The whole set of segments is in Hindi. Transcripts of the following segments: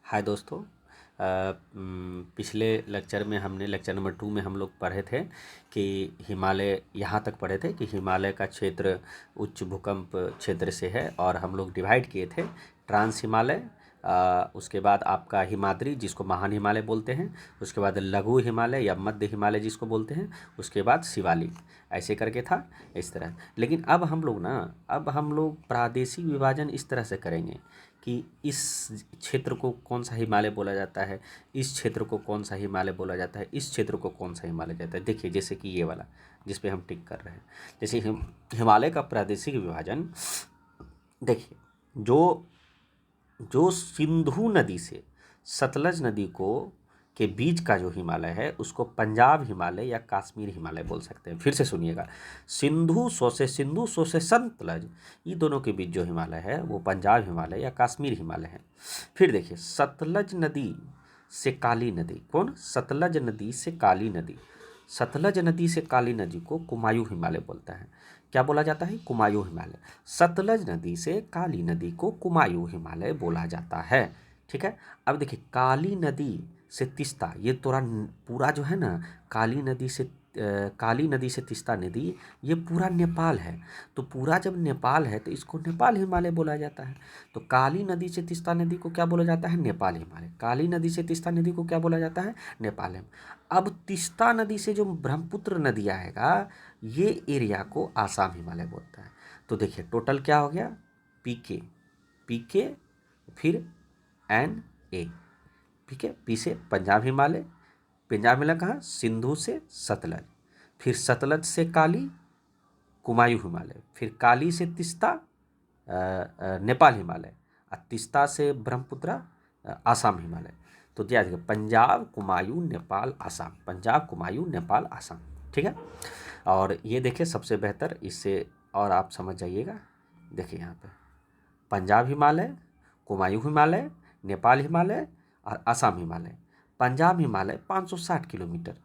हाय दोस्तों। पिछले लेक्चर में हमने लेक्चर नंबर 2 में हम लोग पढ़े थे कि हिमालय, यहाँ तक पढ़े थे कि हिमालय का क्षेत्र उच्च भूकंप क्षेत्र से है और हम लोग डिवाइड किए थे ट्रांस हिमालय, उसके बाद आपका हिमाद्री जिसको महान हिमालय बोलते हैं, उसके बाद लघु हिमालय या मध्य हिमालय जिसको बोलते हैं, उसके बाद शिवालिक, ऐसे करके था इस तरह। लेकिन अब हम लोग प्रादेशिक विभाजन इस तरह से करेंगे कि इस क्षेत्र को कौन सा हिमालय बोला जाता है, इस क्षेत्र को कौन सा हिमालय बोला जाता है, इस क्षेत्र को कौन सा हिमालय जाता है। देखिए जैसे कि ये वाला जिस पे हम टिक कर रहे हैं, जैसे हिमालय का प्रादेशिक विभाजन देखिए, जो जो सिंधु नदी से सतलज नदी को के बीच का जो हिमालय है उसको पंजाब हिमालय या कश्मीर हिमालय बोल सकते हैं। फिर से सुनिएगा, सिंधु सो से सतलज, ये दोनों के बीच जो हिमालय है वो पंजाब हिमालय या कश्मीर हिमालय है। फिर देखिए, सतलज नदी से काली नदी, कौन? सतलज नदी से काली नदी, सतलज नदी से काली नदी को कुमायूं हिमालय बोलता है। क्या बोला जाता है? कुमायूं हिमालय। सतलज नदी से काली नदी को कुमायूं हिमालय बोला जाता है। ठीक है। अब देखिए, काली नदी से तीस्ता, ये पूरा जो है ना, काली नदी से तीस्ता नदी, ये पूरा नेपाल है। तो पूरा जब नेपाल है तो इसको नेपाल हिमालय बोला जाता है। तो काली नदी से तीस्ता नदी को क्या बोला जाता है? नेपाल हिमालय। काली नदी से तीस्ता नदी को क्या बोला जाता है? नेपाल हिमालय। अब तीस्ता नदी से जो ब्रह्मपुत्र नदी आएगा, ये एरिया को आसाम हिमालय बोलता है। तो देखिए टोटल क्या हो गया? पीके, पीके फिर एन ए। ठीक है। पी से पंजाब हिमालय, पंजाब हिमालय कहाँ? सिंधु से सतलज, फिर सतलज से काली कुमायूं हिमालय, फिर काली से तीस्ता नेपाल हिमालय, और तीस्ता से ब्रह्मपुत्र आसाम हिमालय। तो याद रखिए, पंजाब कुमायूं नेपाल आसाम, पंजाब कुमायूं नेपाल आसाम। ठीक है। और ये देखिए सबसे बेहतर, इससे और आप समझ जाइएगा। देखिए यहाँ पे पंजाब हिमालय, कुमायूं हिमालय, नेपाल हिमालय और Assam Himalaya. Punjab Himalaya 560 kilometre,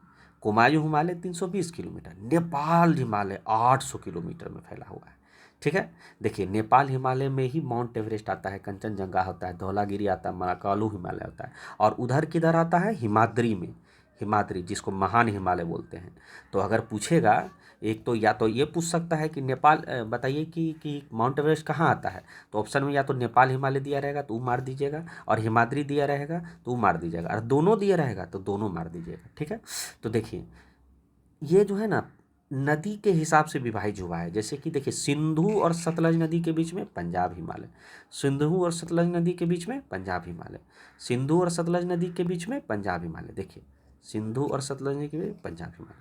Kumaon Himalaya 320 kilometre, Nepal Himalaya 800 kilometre में फैला हुआ है। ठीक है। देखिए, नेपाल हिमालय में ही माउंट एवरेस्ट आता है, कंचनजंगा होता है, धौलागिरी आता है, महाकालू हिमालय होता है। और उधर किधर आता है? हिमाद्री में, हिमाद्री जिसको महान हिमालय बोलते हैं। तो अगर पूछेगा, एक तो या तो ये पूछ सकता है कि नेपाल बताइए कि माउंट एवरेस्ट कहाँ आता है, तो ऑप्शन में या तो नेपाल हिमालय दिया रहेगा तो वो मार दीजिएगा, और हिमाद्री दिया रहेगा तो वो मार दीजिएगा, और दोनों दिया रहेगा तो दोनों मार दीजिएगा। ठीक है। तो देखिए, ये जो है ना, नदी के हिसाब से विभाजित हुआ है। जैसे कि देखिए, सिंधु और सतलज नदी के बीच में पंजाब हिमालय, सिंधु और सतलज नदी के बीच में पंजाब हिमालय, सिंधु और सतलज नदी के बीच में पंजाब हिमालय। देखिए, सिंधु और सतलज नदी के बीच में पंजाब हिमालय,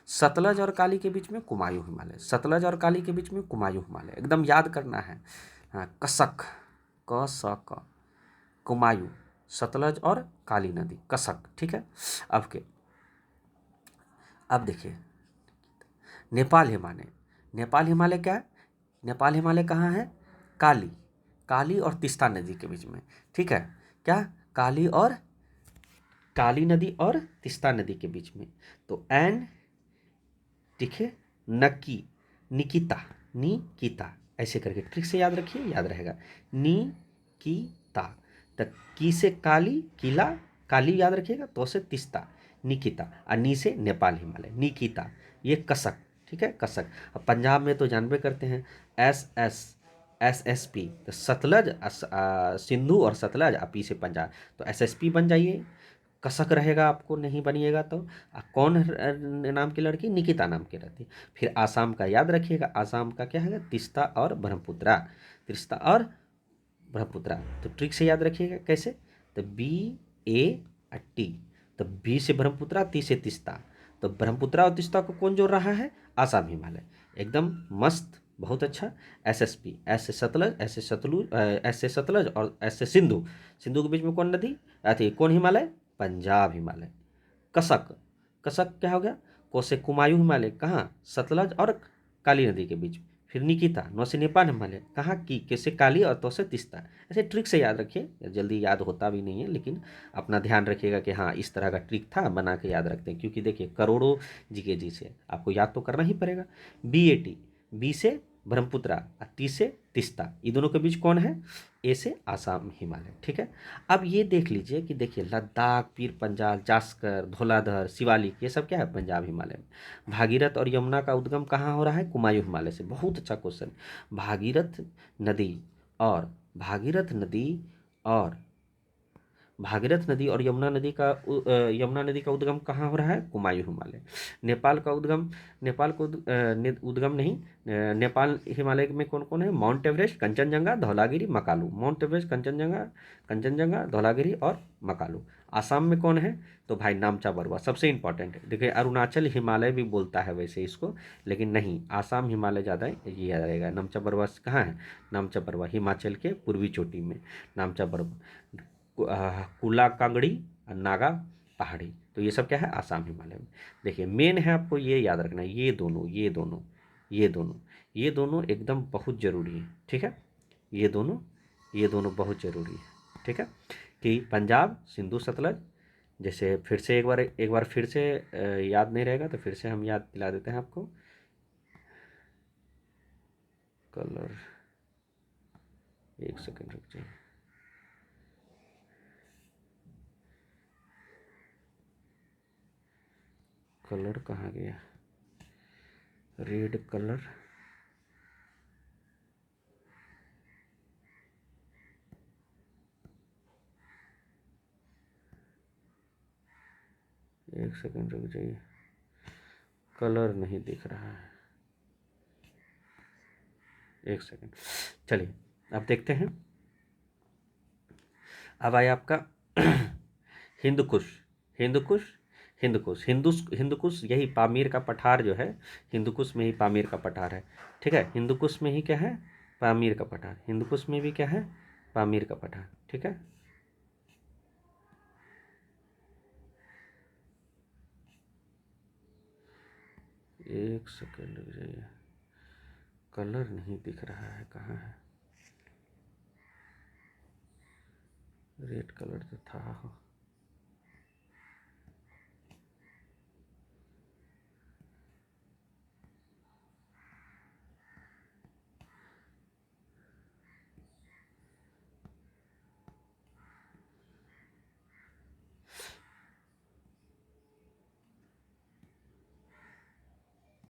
सतलज और काली के बीच में कुमायूं हिमालय, सतलज और काली के बीच में कुमायूं हिमालय। एकदम याद करना है। हाँ, कसक, क स क, कुमायूं, सतलज और काली नदी, कसक। ठीक है। अब देखिए, नेपाल हिमालय, नेपाल हिमालय क्या है? नेपाल हिमालय कहाँ है? काली, काली और तीस्ता नदी के बीच में। ठीक है। क्या? काली नदी और तीस्ता नदी के बीच में। तो एन, ठीक है, नकी, निकिता, निकिता, ऐसे करके ट्रिक से याद रखिए, याद रहेगा। निकिता। तो की से काली, किला, काली याद रखिएगा, तो से तीस्ता, निकिता, और नी से नेपाल हिमालय, निकिता। ये कसक। ठीक है, कसक। अब पंजाब में तो जानबे करते हैं, SSP, तो सतलज, सिंधु और सतलज, और पी से पंजाब, तो SSP बन जाइए। कसक रहेगा, आपको नहीं बनिएगा तो कौन नाम की लड़की? निकिता नाम की रहती। फिर आसाम का याद रखिएगा, आसाम का क्या है? तीस्ता और ब्रह्मपुत्रा, तीस्ता और ब्रह्मपुत्रा। तो ट्रिक से याद रखिएगा कैसे? तो BAT, तो बी से ब्रह्मपुत्रा, ती से तीस्ता, तो ब्रह्मपुत्रा और तीस्ता को कौन जोड़ रहा है? आसाम हिमालय। एकदम मस्त, बहुत अच्छा। SSP, ऐसे सतलज, ऐसे सतलुज, ऐसे सतलज और ऐसे सिंधु, सिंधु के बीच में कौन नदी आती है? कौन हिमालय? पंजाब हिमालय। कसक, कसक क्या हो गया? को से कुमायूं हिमालय, कहाँ? सतलज और काली नदी के बीच। फिर निकिता, नौ से नेपाल हिमालय, कहाँ की? के से काली और तो से तीस्ता। ऐसे ट्रिक से याद रखिए, जल्दी याद होता भी नहीं है, लेकिन अपना ध्यान रखिएगा कि हाँ इस तरह का ट्रिक था, बना के याद रखते हैं, क्योंकि देखिए करोड़ों जीके से आपको याद तो करना ही पड़ेगा। BAT, बी से ब्रह्मपुत्रा और टी से तीस्ता, ये दोनों के बीच कौन है? ए से आसाम हिमालय, ठीक है। अब ये देख लीजिए कि देखिए लद्दाख, पीर पंजाल, जास्कर, धौलाधर, शिवालिक, ये सब क्या है, पंजाब हिमालय में। भागीरथ और यमुना का उद्गम कहाँ हो रहा है, कुमायूं हिमालय से। बहुत अच्छा क्वेश्चन। भागीरथ नदी और भागीरथ नदी और भागीरथ नदी और यमुना नदी का उद्गम कहाँ हो रहा है, कुमायूं हिमालय। नेपाल का उद्गम, नेपाल को उद्गम नहीं, नेपाल हिमालय में कौन कौन है, mount Everest, Kanchenjunga, Dhaulagiri, Makalu. Mount Everest, Kanchenjunga, Dhaulagiri और मकालू। आसाम में कौन है, तो भाई नामचा बरुआ, सबसे इंपॉर्टेंट है। देखिए अरुणाचल हिमालय भी बोलता है वैसे इसको, लेकिन नहीं, आसाम हिमालय ज़्यादा ये याद रहेगा। नामचा बरुआ कहाँ है, नामचा बरुआ हिमाचल के पूर्वी चोटी में, नामचा बरुआ। कुला कांगड़ी और नागा पहाड़ी, तो ये सब क्या है, आसाम हिमालय में। देखिए मेन है, आपको ये याद रखना है, ये दोनों एकदम बहुत ज़रूरी है, ठीक है। ये दोनों बहुत ज़रूरी है, ठीक है। कि पंजाब, सिंधु, सतलज, जैसे फिर से एक बार फिर से याद नहीं रहेगा तो फिर से हम याद दिला देते हैं आपको। कलर, एक सेकंड रुक जाइए। कलर कहाँ गया, रेड कलर, एक सेकंड रुक जाइए, कलर नहीं दिख रहा है, एक सेकंड। चलिए अब देखते हैं। अब आया आपका हिंदकुश, हिंदकुश, हिंदकुश, यही पामीर का पठार जो है, हिंदकुश में ही पामीर का पठार है, ठीक है। हिंदकुश में ही क्या है, पामीर का पठार। हिंदकुश में भी क्या है, पामीर का पठार, ठीक है। एक सेकंड रुक जाइए, कलर नहीं दिख रहा है, कहाँ है, रेड कलर तो था।